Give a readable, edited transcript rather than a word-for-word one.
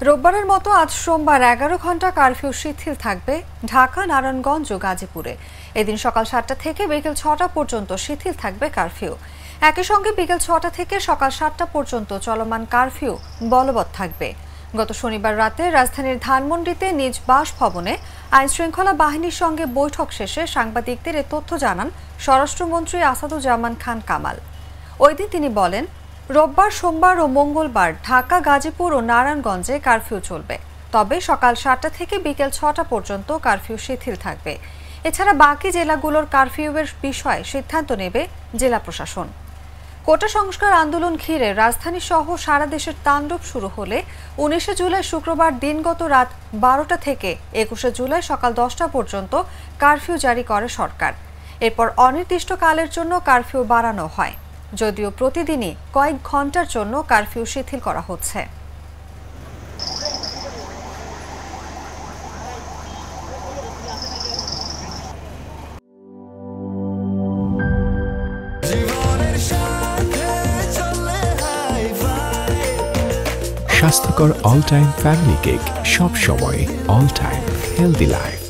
রোববারের মতো আজ সোমবার 11 ঘন্টা কারফিউ শিথিল থাকবে ঢাকা, নারায়ণগঞ্জ ও গাজীপুরে। এদিন সকাল 7টা থেকে বিকেল 6টা পর্যন্ত শিথিল থাকবে কারফিউ। একই সঙ্গে বিকেল 6টা থেকে সকাল 7টা পর্যন্ত চলমান কারফিউ বলবৎ থাকবে। গত শনিবার রাতে রাজধানীর ধানমন্ডিতে নিজ বাসভবনে আইনশৃঙ্খলা বাহিনীর সঙ্গে বৈঠক শেষে সাংবাদিকদের এ তথ্য জানান স্বরাষ্ট্রমন্ত্রী আসাদুজ্জামান খান কামাল। ওই দিন তিনি বলেন, রোববার, সোমবার ও মঙ্গলবার ঢাকা, গাজীপুর ও নারায়ণগঞ্জে কারফিউ চলবে। তবে সকাল 7টা থেকে বিকেল 6টা পর্যন্ত কারফিউ শিথিল থাকবে। এছাড়া বাকি জেলাগুলোর কারফিউয়ের বিষয়ে সিদ্ধান্ত নেবে জেলা প্রশাসন। কোটা সংস্কার আন্দোলন ঘিরে রাজধানী সহ সারা দেশের তাণ্ডব শুরু হলে 19 জুলাই শুক্রবার দিনগত রাত 12টা থেকে 21 জুলাই সকাল 10টা পর্যন্ত কারফিউ জারি করে সরকার। এরপর অনির্দিষ্টকালের জন্য কারফিউ বাড়ানো হয়, যদিও প্রতিদিনই কয়েক ঘন্টার জন্য কারফিউ শিথিল করা হচ্ছে। স্বাস্থ্যকর অল টাইম ফ্যামিলি কেক, সব সময় অল টাইম হেলদি লাইফ।